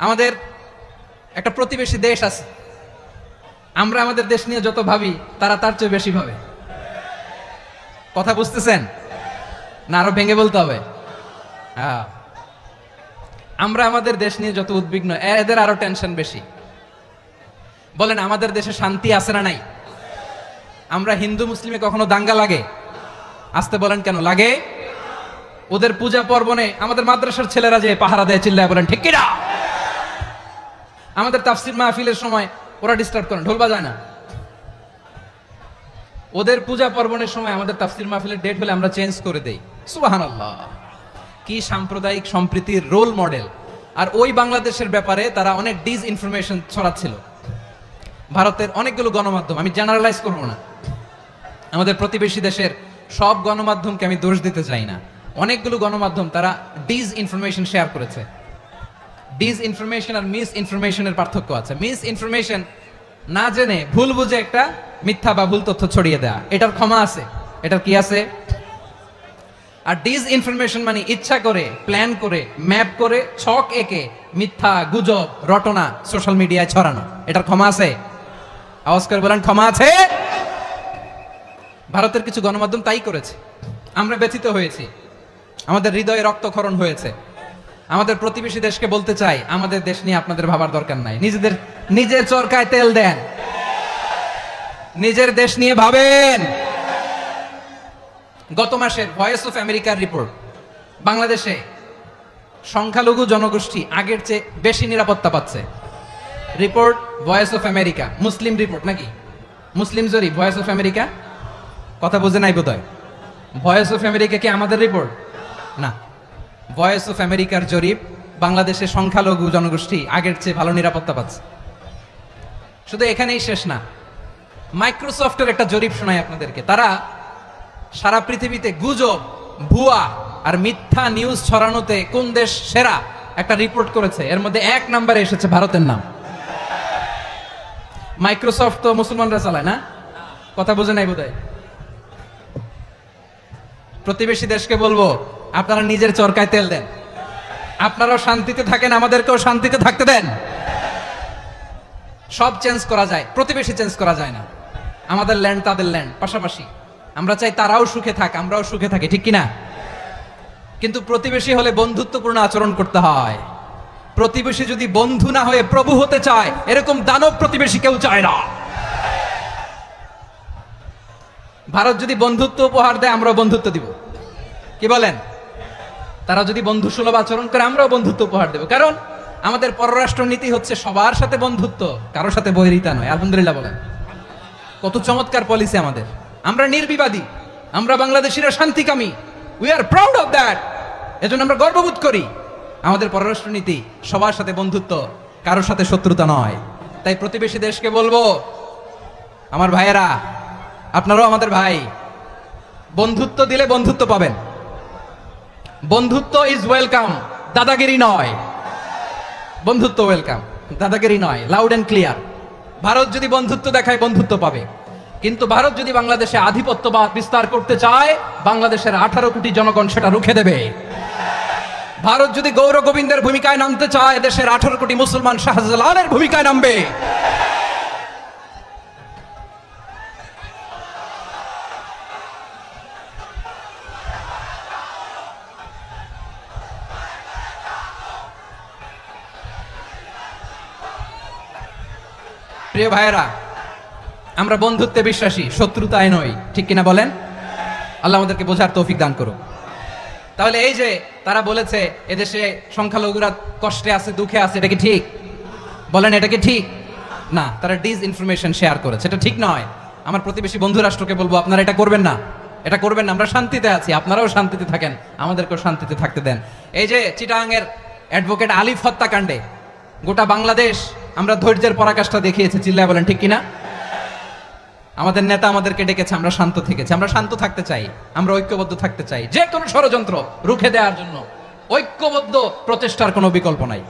আমাদের একটা প্রতিবেশী দেশ আছে, আমরা আমাদের দেশ নিয়ে যত ভাবি তারা তার চেয়ে বেশি ভাবে। কথা বুঝতেছেন না? আরো ভেঙে বলতে হবে। আমরা আমাদের দেশ নিয়ে যত উদ্বিগ্ন, এদের আরো টেনশন বেশি। বলেন আমাদের দেশে শান্তি আছে না নাই? আমরা হিন্দু মুসলিমে কখনো দাঙ্গা লাগে? আসতে বলেন কেন লাগে? ওদের পূজা পার্বণে আমাদের মাদ্রাসার ছেলেরা যে পাহারা দেয় চিল্লায় বলেন ঠিক কিনা? আমাদের তাফসীর মাহফিলের সময় ওরা ডিস্টার্ব করেন, ঢোল বাজায় না। ওদের পূজা পার্বণের সময় আমাদের তাফসীর মাহফিলের ডেট হলে আমরা চেঞ্জ করে দেই। সুবহানাল্লাহ, কি সাম্প্রদায়িক সম্প্রীতির রোল মডেল। আর ওই বাংলাদেশের ব্যাপারে তারা অনেক ডিস ইনফরমেশন ছড়াচ্ছিল। ভারতের অনেকগুলো গণমাধ্যম, আমি জেনারেলাইজ করবো না, আমাদের প্রতিবেশী দেশের সব গণমাধ্যমকে আমি দোষ দিতে চাই না, অনেকগুলো গণমাধ্যম তারা ডিস ইনফরমেশন শেয়ার করেছে। ডিস ইনফরমেশন আর মিস ইনফরমেশনের পার্থক্য আছে। মিস ইনফরমেশন না জেনে ভুল বুঝে একটা মিথ্যা বা ভুল তথ্য ছড়িয়ে দেয়া, এটার ক্ষমা আছে, এটার কি আছে? আর ডিস ইনফরমেশন মানে ইচ্ছা করে, প্ল্যান করে, ম্যাপ করে, ছক এঁকে মিথ্যা গুজব রটনা সোশ্যাল মিডিয়ায় ছড়ানো, এটার ক্ষমা আছে? আওয়াজ করে বলেন ক্ষমা আছে? ভারতের কিছু গণমাধ্যম তাই করেছে, আমরা ব্যথিত হয়েছি, আমাদের হৃদয়ে রক্তক্ষরণ হয়েছে। আমাদের প্রতিবেশী দেশকে বলতে চাই, আমাদের দেশ নিয়ে আপনাদের ভাবার দরকার নাই, নিজের চরকায় তেল দেন, নিজের দেশ নিয়ে ভাবেন। গত মাসের ভয়েস অফ আমেরিকার রিপোর্ট, বাংলাদেশে সংখ্যালঘু জনগোষ্ঠী আগের চেয়ে বেশি নিরাপত্তা পাচ্ছে। Report voice of America, Muslim report নাকি? মুসলিম জরিপ, ভয়েস অফ আমেরিকা। কথা বুঝে নাই বোধহয়। ভয়েস অফ আমেরিকা কি আমাদের রিপোর্ট? না, ভয়েস অফ আমেরিকার জরিপ, বাংলাদেশে সংখ্যালঘু জনগোষ্ঠী আগের চেয়ে ভালো নিরাপত্তা পাচ্ছে। শুধু এখানেই শেষ না, মাইক্রোসফটের একটা জরিপ শোনাই আপনাদেরকে। তারা সারা পৃথিবীতে গুজব, ভুয়া আর মিথ্যা নিউজ ছড়ানোতে কোন দেশ সেরা একটা রিপোর্ট করেছে, এর মধ্যে 1 নম্বরে এসেছে ভারতের নাম। মাইক্রোসফট তো মুসলমানরা চালায় না? কথা বুঝে নাই বোধহয়। প্রতিবেশী দেশকে বলবো, আপনারা নিজের চরকায় তেল দেন, আপনারাও শান্তিতে থাকেন, আমাদেরকেও শান্তিতে থাকতে দেন। সব চেঞ্জ করা যায়, প্রতিবেশী চেঞ্জ করা যায় না। আমাদের ল্যান্ড তাদের ল্যান্ড, পাশাপাশি। আমরা চাই তারাও সুখে থাক, আমরাও সুখে থাকি, ঠিক কিনা? কিন্তু প্রতিবেশী হলে বন্ধুত্বপূর্ণ আচরণ করতে হয়। প্রতিবেশী যদি বন্ধু না হয়ে প্রভু হতে চায়, এরকম দানব প্রতিবেশী কেউ চায় না। ভারত যদি বন্ধুত্ব উপহার দেয়, আমরাও বন্ধুত্ব দিব, কি বলেন? তারা যদি বন্ধু সুলভ আচরণ করে, আমরাও বন্ধুত্ব উপহার দেব। কারণ আমাদের পররাষ্ট্র নীতি হচ্ছে সবার সাথে বন্ধুত্ব, কারোর সাথে বৈরিতা নয়। আলহামদুলিল্লাহ বলেন, কত চমৎকার পলিসি আমাদের। আমরা নির্বিবাদী, আমরা বাংলাদেশিরা শান্তিকামী, we are proud of that. এজন্য আমরা গর্ববোধ করি। আমাদের পররাষ্ট্র নীতি সবার সাথে বন্ধুত্ব, কারোর সাথে শত্রুতা নয়। তাই প্রতিবেশী দেশকে বলবো, আমার ভাইয়েরা, আপনারাও আমাদের ভাই, বন্ধুত্ব দিলে বন্ধুত্ব পাবেন। বন্ধুত্ব ইজ ওয়েলকাম, দাদাগিরি নয়। বন্ধুত্ব ওয়েলকাম, দাদাগিরি নয়, লাউড এন্ড ক্লিয়ার। ভারত যদি বন্ধুত্ব দেখায়, বন্ধুত্ব পাবে। কিন্তু ভারত যদি বাংলাদেশে আধিপত্যবাদ বিস্তার করতে চায়, বাংলাদেশের 18 কোটি জনগণ সেটা রুখে দেবে। ভারত যদি গৌর গোবিন্দের ভূমিকায় নামতে চায়, দেশের 18 কোটি মুসলমান শাহজালালের ভূমিকায় নামবে। প্রিয় ভাইয়েরা, আমরা বন্ধুত্বে বিশ্বাসী, শত্রুতায় নই, ঠিক কিনা বলেন? আল্লাহ আমাদেরকে বোঝার তৌফিক দান করুন। তাহলে এই যে তারা বলেছে এদেশে সংখ্যালঘুরা কষ্টে আছে, দুঃখে আছে, এটা কি ঠিক? বলেন এটা কি ঠিক? না, তারা ডিস ইনফরমেশন শেয়ার করেছে, এটা ঠিক নয়। আমার প্রতিবেশী বন্ধু রাষ্ট্রকে বলবো, আপনারা এটা করবেন না, এটা করবেন না। আমরা শান্তিতে আছি, আপনারাও শান্তিতে থাকেন, আমাদেরকেও শান্তিতে থাকতে দেন। এই যে চিটাগাংয়ের অ্যাডভোকেট আলিফ হত্যাকাণ্ডে গোটা বাংলাদেশ আমরা ধৈর্যের পরাকাষ্ঠা দেখিয়েছি, চিল্লায় বলেন ঠিক কিনা? আমাদের নেতা আমাদেরকে ডেকেছে, আমরা শান্ত থেকেছি। আমরা শান্ত থাকতে চাই, আমরা ঐক্যবদ্ধ থাকতে চাই। যে কোনো ষড়যন্ত্র রুখে দেওয়ার জন্য ঐক্যবদ্ধ প্রচেষ্টার কোনো বিকল্প নাই।